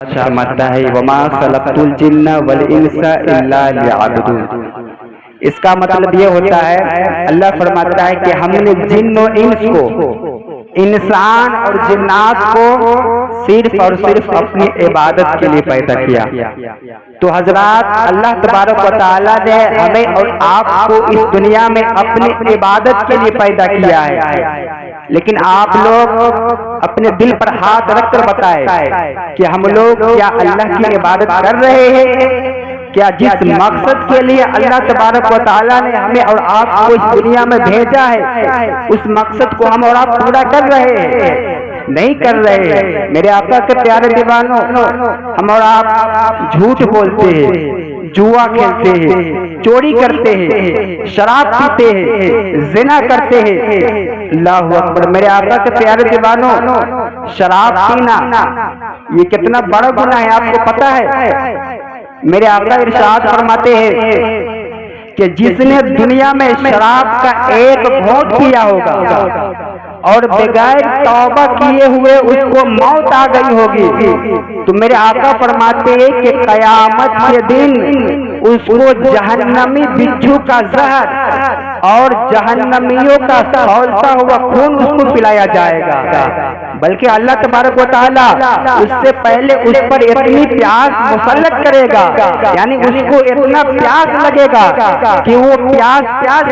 फरमाता है वमा खलक़तुल जिन्ना वल इंसा इल्ला लियअबुदून। इसका मतलब ये होता है, अल्लाह फरमाता है कि हमने जिन्न और इंस को, इंसान और जिन्नात को सिर्फ और सिर्फ अपनी इबादत के लिए पैदा किया। तो हजरात, अल्लाह तबारक व तआला ने हमें और आपको इस दुनिया में अपनी इबादत के लिए पैदा किया है। लेकिन आप लोग अपने दिल पर हाथ रखकर बताएं कि हम लोग क्या अल्लाह की इबादत कर रहे हैं? क्या जिस मकसद के लिए अल्लाह तबारक व तआला ने हमें और आपको इस दुनिया में भेजा है, उस मकसद को हम और आप पूरा कर रहे हैं? नहीं कर रहे हैं। मेरे आका के प्यारे दीवानों, हम और आप झूठ बोलते हैं, जुआ खेलते हैं, चोरी करते हैं, शराब पीते हैं, जिना करते हैं। अल्लाहु अकबर। मेरे आका के प्यारे दीवानों, शराब पीना ये कितना बड़ा गुनाह है, आपको पता है? मेरे आका इरशाद फरमाते हैं कि जिसने दुनिया में शराब का एक घोंट पिया होगा और बगैर तौबा किए हुए उसको मौत आ गई होगी, तो मेरे आका फरमाते हैं कि कयामत के दिन उसको जहन्नमी बिच्छू का जहर और जहन्नमियों का खौलता हुआ खून उसको पिलाया जाएगा। बल्कि अल्लाह तबारक व तआला उससे पहले उस पर इतनी प्यास मुसल्लत करेगा, यानी उसको इतना प्यास लगेगा कि वो प्यास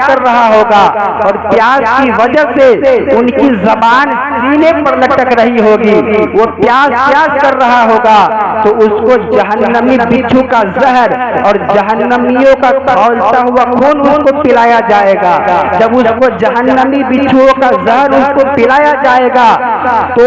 कर रहा होगा और प्यास की वजह से उनकी जबान सीने पर लटक रही होगी। वो प्यास कर रहा होगा तो उसको जहन्नमी बिच्छू का जहर और जहन्नमियों का खौलता हुआ खून उसको पिलाया जाएगा। जब उसको जहन्नमी बिच्छुओं का जहर उसको पिलाया जाएगा तो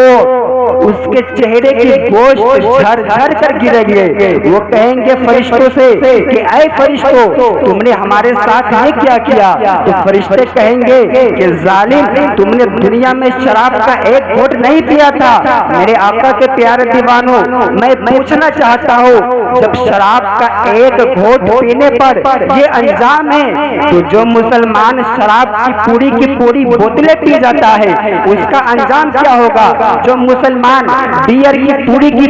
उसके चेहरे की गोश्त झर-झर कर गिरेंगे। वो कहेंगे फरिश्तों से कि ऐ फरिश्तों, तुमने हमारे साथ ये क्या किया? तो फरिश्ते कहेंगे कि जालिम, तुमने दुनिया में शराब का एक घोंट नहीं पिया था। मेरे आका के प्यारे दीवानों, मैं पूछना चाहता हूँ, जब शराब का एक घोंट पीने पर ये अंजाम है, तो जो मुसलमान शराब की पूरी बोतलें पी जाता है उसका अंजाम क्या होगा? जो मुसलमान बियर की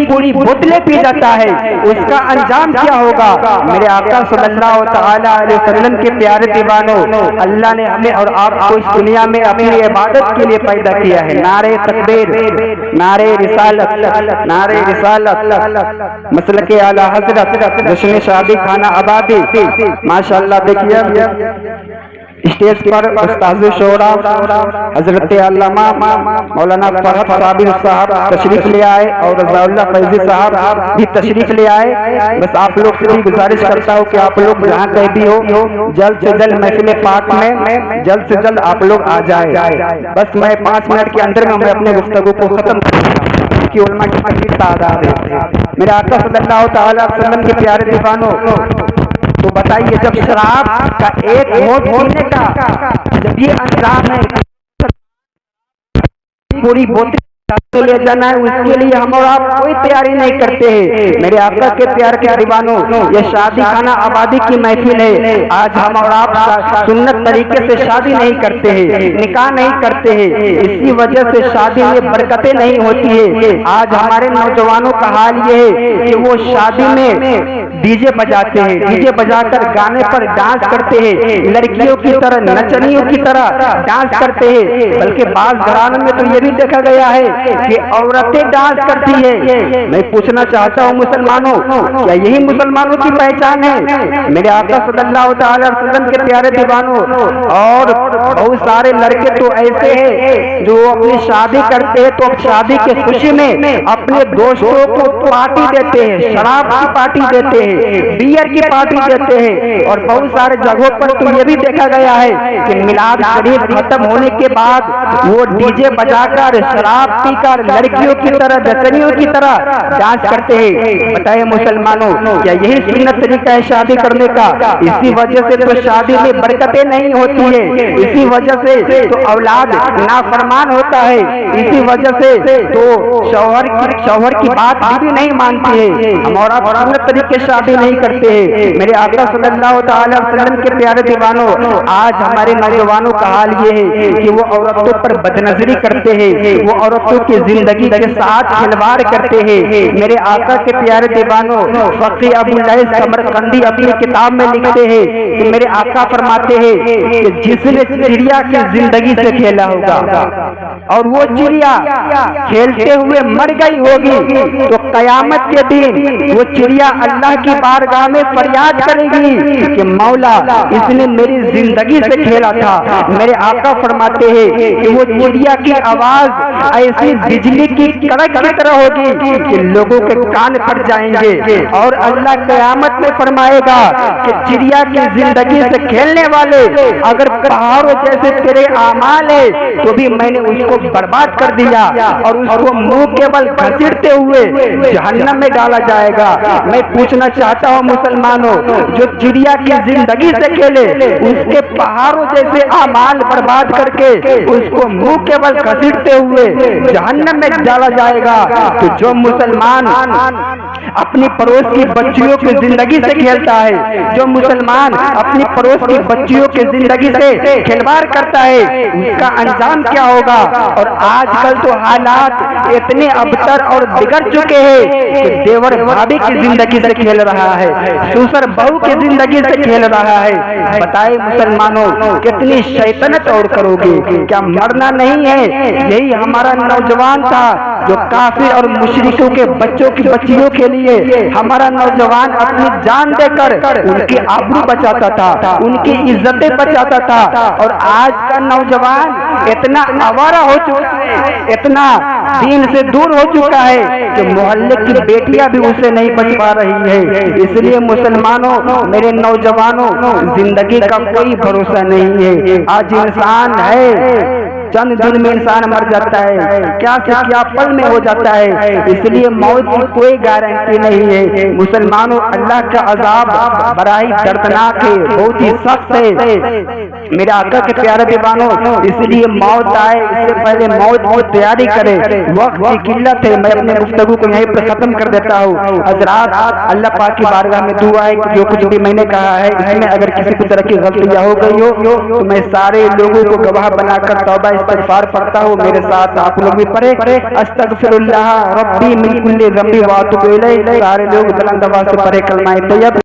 पूरी बोतलें पी जाता है उसका अंजाम क्या होगा? मेरे आका सल्लल्लाहु तआला अलैहि वसल्लम के प्यारे दीवानों, अल्लाह ने हमें और आपको इस दुनिया में अपनी इबादत के लिए पैदा किया है। नारे तकबीर, नारे रिसालत, नारे रिसालत। मसलके आला हजरत जश्न शादी खाना आबादी। माशाअल्लाह, देखिए स्टेज पर उस्ताद शोरा हजरत अल्लामा मौलाना फहद साबिर साहब तशरीफ ले आए और रज़ाउल्लाह फैजी साहब भी तशरीफ ले आए। बस आप लोग से भी गुजारिश करता हूँ कि आप लोग जहाँ कहीं भी हो, जल्द से जल्द महफिल पाक में जल्द से जल्द आप लोग आ जाए। बस मैं 5 मिनट के अंदर में मैं अपने गुफ्तगू को खत्म करूँगा कि उलमा की कितनी तादाद है। मेरे आका सल्लल्लाहु तआला अलैहि वसल्लम के प्यारे दीवानों, तो बताइए, जब शराब का एक घोंट पीने का जब ये अंजाम है, पूरी बोतल ले जाना है, उसके लिए हम और आप कोई तैयारी नहीं करते हैं। मेरे आका के प्यार के दीवानों, ये शादी खाना आबादी की महफिल है। आज हम और आप सुन्नत तरीके से शादी नहीं करते हैं, निकाह नहीं करते हैं, इसी वजह से शादी में बरकतें नहीं होती है। आज हमारे नौजवानों का हाल ये है कि वो शादी में डीजे बजाते हैं, डीजे बजाकर गाने पर डांस करते हैं, लड़कियों की तरह नचनियों की तरह डांस करते हैं। बल्कि बाज घरानों में तो ये भी देखा गया है कि औरतें डांस करती है। मैं पूछना चाहता हूँ मुसलमानों, क्या यही मुसलमानों की पहचान है? मेरे आका सल्लल्लाहु तआला अलैहि वसल्लम के प्यारे दीवानों, और बहुत सारे लड़के तो ऐसे हैं जो अपनी शादी करते हैं तो शादी की खुशी में अपने दोस्तों को पार्टी देते हैं, शराब की पार्टी देते हैं, बियर की पार्टी देते हैं। और बहुत सारे जगहों पर तो ये भी देखा गया है कि मिलाद शरीफ खत्म होने के बाद वो डीजे बजाकर शराब पीकर लड़कियों की तरह दसनियों की तरह डांस करते हैं। बताइए मुसलमानों, क्या यही सुन्नत तरीका है शादी करने का? इसी वजह से तो शादी में बरकतें नहीं होती है, इसी वजह से तो औलाद नाफरमान होता है, इसी वजह से तो शौहर की बात भी नहीं मानती है। हम और आप सुन्नत तरीके से शादी नहीं करते हैं। मेरे आका सल्लल्लाहु तआला अलैहि वसल्लम के प्यारे दीवानों, आज हमारे नौजवानों का हाल ये है कि वो औरतों पर बदनजरी करते हैं, वो औरतों औरतों की जिंदगी के साथ खिलवाड़ करते हैं। मेरे आका के प्यारे दीवानों, फकीह अबुल समरकंदी अपनी किताब में लिखते हैं कि मेरे आका फरमाते हैं कि जिसने चिड़िया की जिंदगी से खेला होगा और वो चिड़िया खेलते हुए मर गई होगी तो कयामत के दिन वो चिड़िया अल्लाह की बारगाह में फरियाद करेगी कि मौला इसने मेरी जिंदगी से खेला था। मेरे आका फरमाते हैं कि वो चिड़िया की आवाज ऐसी बिजली की कड़क की तरह होगी कि लोगों के कान फट जाएंगे और अल्लाह कयामत में फरमाएगा कि चिड़िया की जिंदगी से खेलने वाले अगर पहाड़ों जैसे तेरे आमाल है तो भी मैंने उसको बर्बाद कर दिया और उसको मुंह केवल घसीटते हुए जहन्नम में डाला जाएगा। मैं पूछना चाहता हूँ मुसलमानों, जो चिड़िया की जिंदगी से खेले उसके पहाड़ों जैसे आमाल बर्बाद करके उसको मुंह केवल घसीटते हुए जहन्नम में डाला जाएगा, तो जो मुसलमान अपनी पड़ोस की बच्चियों की जिंदगी से खेलता है, जो मुसलमान अपनी पड़ोस की बच्चियों की जिंदगी से खिलवाड़ करता है, उसका अंजाम क्या होगा। और आजकल तो हालात इतने अबतर और बिगड़ चुके हैं कि देवर भाभी की जिंदगी से खेल रहा है, ससुर बहू की जिंदगी से खेल रहा है। बताए मुसलमानों कितनी शैतानत और करोगे, क्या मरना नहीं है। यही हमारा नौजवान था जो काफिर और मुशरिकों के बच्चियों के लिए हमारा नौजवान अपनी जान देकर उनकी आबरू बचाता था, उनकी इज्जतें बचाता था। और आज का नौजवान इतना आवारा हो चुका है, इतना दीन से दूर हो चुका है कि मोहल्ले की बेटियां भी उसे नहीं बच पा रही है। इसलिए मुसलमानों, मेरे नौजवानों, जिंदगी का कोई भरोसा नहीं है। आज इंसान है, चंद दिन में इंसान मर जाता है, क्या से क्या पल में हो जाता है। इसलिए मौत की कोई गारंटी नहीं है। मुसलमानों, अल्लाह का अजाब बड़ा ही दर्दनाक है, बहुत ही सख्त है मेरे आका के प्यारे दीवानों। इसलिए मौत आए इससे पहले मौत की तैयारी करे। वक्त की किल्लत है, मैं अपने गुफ्तगू को यहीं पर खत्म कर देता हूँ। हज़रात, अल्लाह पाक की बारगाह में दुआ है कि जो कुछ भी मैंने कहा है इसमें अगर किसी भी तरह की गलतियां हो गई हो तो मैं सारे लोगों को गवाह बनाकर तौबा इस्तिग़फ़ार पढ़ता हूँ। मेरे साथ आप लोग भी पढ़े, अस्तग़फ़िरुल्लाह रब्बी मिन कुल्ली ज़ंबी व अतूबु इलैह। सारे लोग बुलंद आवाज़ से पढ़े कलमा तैयब।